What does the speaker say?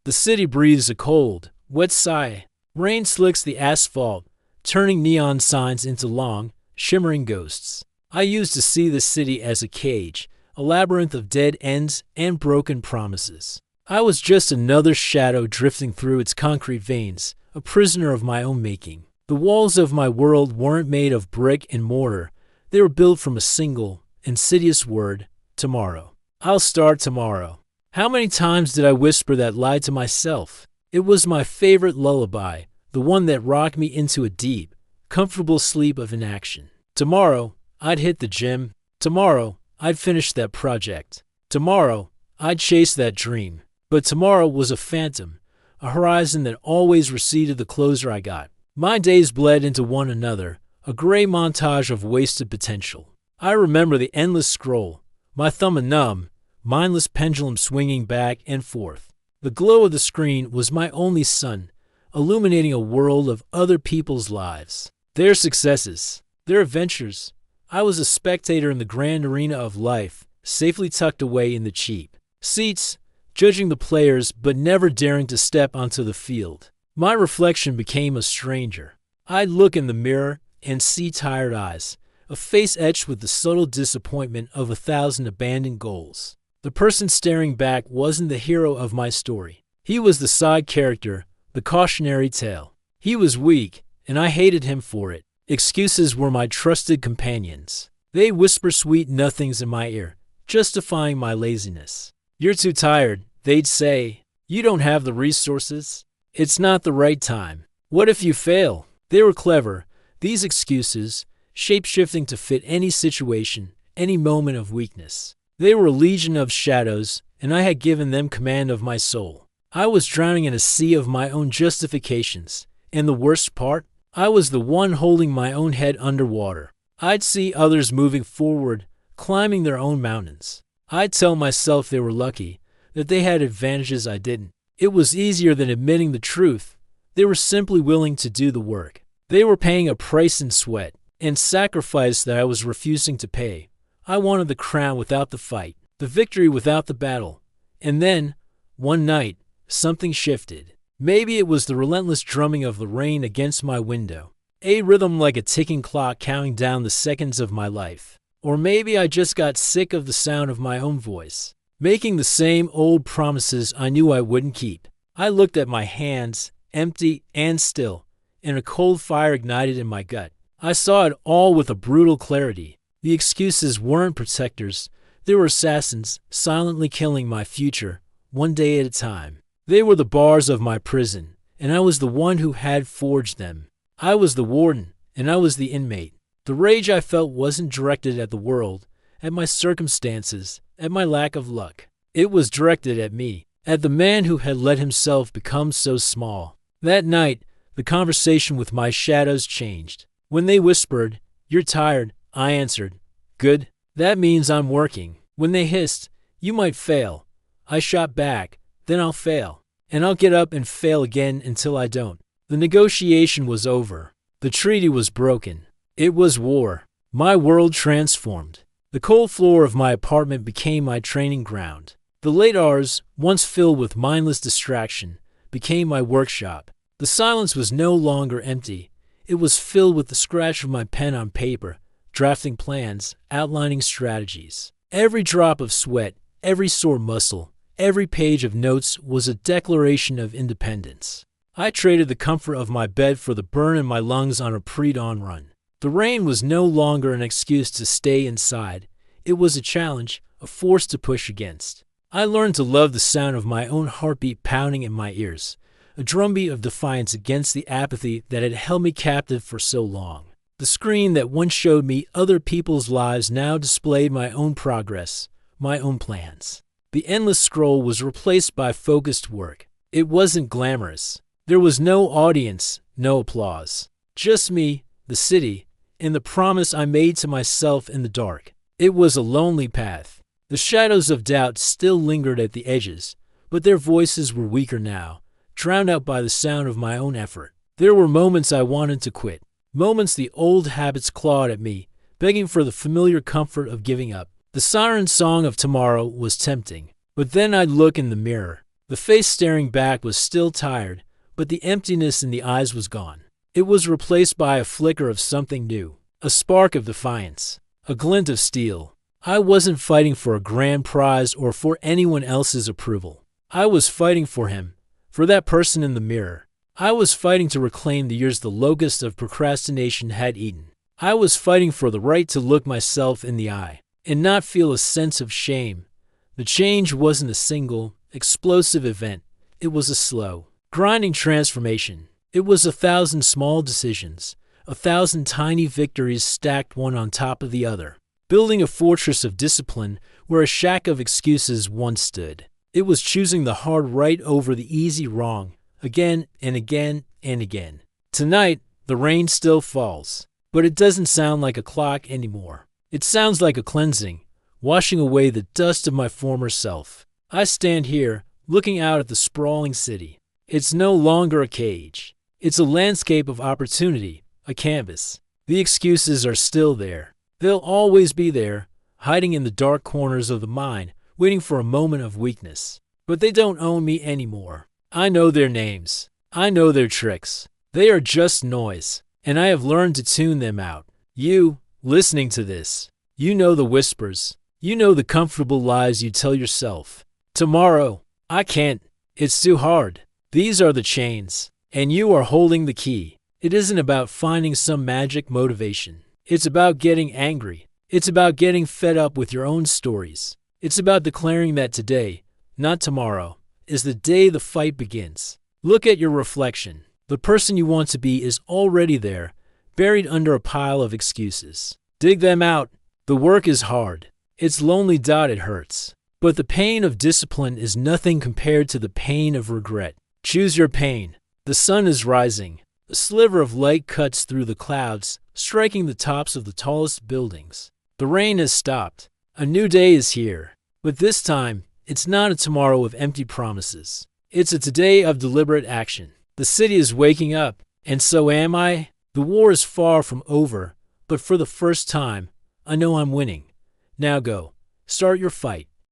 The city breathes a cold, wet sigh. Rain slicks the asphalt, turning neon signs into long, shimmering ghosts. I used to see the city as a cage, a labyrinth of dead ends and broken promises. I was just another shadow drifting through its concrete veins, a prisoner of my own making. The walls of my world weren't made of brick and mortar. They were built from a single, insidious word, tomorrow. I'll start tomorrow. How many times did I whisper that lie to myself? It was my favorite lullaby, the one that rocked me into a deep, comfortable sleep of inaction. Tomorrow, I'd hit the gym. Tomorrow, I'd finish that project. Tomorrow, I'd chase that dream. But tomorrow was a phantom, a horizon that always receded the closer I got. My days bled into one another, a gray montage of wasted potential. I remember the endless scroll, my thumb a numb, mindless pendulum swinging back and forth. The glow of the screen was my only sun, illuminating a world of other people's lives. Their successes, their adventures. I was a spectator in the grand arena of life, safely tucked away in the cheap seats, judging the players but never daring to step onto the field. My reflection became a stranger. I'd look in the mirror and see tired eyes, a face etched with the subtle disappointment of 1,000 abandoned goals. The person staring back wasn't the hero of my story. He was the side character, the cautionary tale. He was weak, and I hated him for it. Excuses were my trusted companions. They whispered sweet nothings in my ear, justifying my laziness. You're too tired, they'd say. You don't have the resources. It's not the right time. What if you fail? They were clever, these excuses, shape-shifting to fit any situation, any moment of weakness. They were a legion of shadows, and I had given them command of my soul. I was drowning in a sea of my own justifications, and the worst part? I was the one holding my own head underwater. I'd see others moving forward, climbing their own mountains. I'd tell myself they were lucky, that they had advantages I didn't. It was easier than admitting the truth. They were simply willing to do the work. They were paying a price in sweat and sacrifice that I was refusing to pay. I wanted the crown without the fight, the victory without the battle. And then, one night, something shifted. Maybe it was the relentless drumming of the rain against my window, a rhythm like a ticking clock counting down the seconds of my life. Or maybe I just got sick of the sound of my own voice, making the same old promises I knew I wouldn't keep. I looked at my hands, empty and still, and a cold fire ignited in my gut. I saw it all with a brutal clarity. The excuses weren't protectors. They were assassins, silently killing my future, one day at a time. They were the bars of my prison, and I was the one who had forged them. I was the warden, and I was the inmate. The rage I felt wasn't directed at the world, at my circumstances, at my lack of luck. It was directed at me, at the man who had let himself become so small. That night, the conversation with my shadows changed. When they whispered, "You're tired," I answered, "Good. That means I'm working." When they hissed, "You might fail," I shot back, "Then I'll fail. And I'll get up and fail again until I don't." The negotiation was over. The treaty was broken. It was war. My world transformed. The cold floor of my apartment became my training ground. The late hours, once filled with mindless distraction, became my workshop. The silence was no longer empty. It was filled with the scratch of my pen on paper, drafting plans, outlining strategies. Every drop of sweat, every sore muscle, every page of notes was a declaration of independence. I traded the comfort of my bed for the burn in my lungs on a pre-dawn run. The rain was no longer an excuse to stay inside. It was a challenge, a force to push against. I learned to love the sound of my own heartbeat pounding in my ears, a drumbeat of defiance against the apathy that had held me captive for so long. The screen that once showed me other people's lives now displayed my own progress, my own plans. The endless scroll was replaced by focused work. It wasn't glamorous. There was no audience, no applause. Just me, the city, and the promise I made to myself in the dark. It was a lonely path. The shadows of doubt still lingered at the edges, but their voices were weaker now, drowned out by the sound of my own effort. There were moments I wanted to quit, moments the old habits clawed at me, begging for the familiar comfort of giving up. The siren song of tomorrow was tempting, but then I'd look in the mirror. The face staring back was still tired, but the emptiness in the eyes was gone. It was replaced by a flicker of something new, a spark of defiance, a glint of steel. I wasn't fighting for a grand prize or for anyone else's approval. I was fighting for him, for that person in the mirror. I was fighting to reclaim the years the locust of procrastination had eaten. I was fighting for the right to look myself in the eye and not feel a sense of shame. The change wasn't a single, explosive event. It was a slow, grinding transformation. It was 1,000 small decisions, 1,000 tiny victories stacked one on top of the other, building a fortress of discipline where a shack of excuses once stood. It was choosing the hard right over the easy wrong, again and again and again. Tonight, the rain still falls, but it doesn't sound like a clock anymore. It sounds like a cleansing, washing away the dust of my former self. I stand here, looking out at the sprawling city. It's no longer a cage. It's a landscape of opportunity, a canvas. The excuses are still there. They'll always be there, hiding in the dark corners of the mind, waiting for a moment of weakness. But they don't own me anymore. I know their names. I know their tricks. They are just noise, and I have learned to tune them out. You, listening to this, you know the whispers. You know the comfortable lies you tell yourself. Tomorrow, I can't. It's too hard. These are the chains, and you are holding the key. It isn't about finding some magic motivation. It's about getting angry. It's about getting fed up with your own stories. It's about declaring that today, not tomorrow, is the day the fight begins. Look at your reflection. The person you want to be is already there, buried under a pile of excuses. Dig them out. The work is hard. It's lonely. It hurts. But the pain of discipline is nothing compared to the pain of regret. Choose your pain. The sun is rising. A sliver of light cuts through the clouds, striking the tops of the tallest buildings. The rain has stopped. A new day is here. But this time, it's not a tomorrow of empty promises. It's a today of deliberate action. The city is waking up, and so am I. The war is far from over, but for the first time, I know I'm winning. Now go. Start your fight.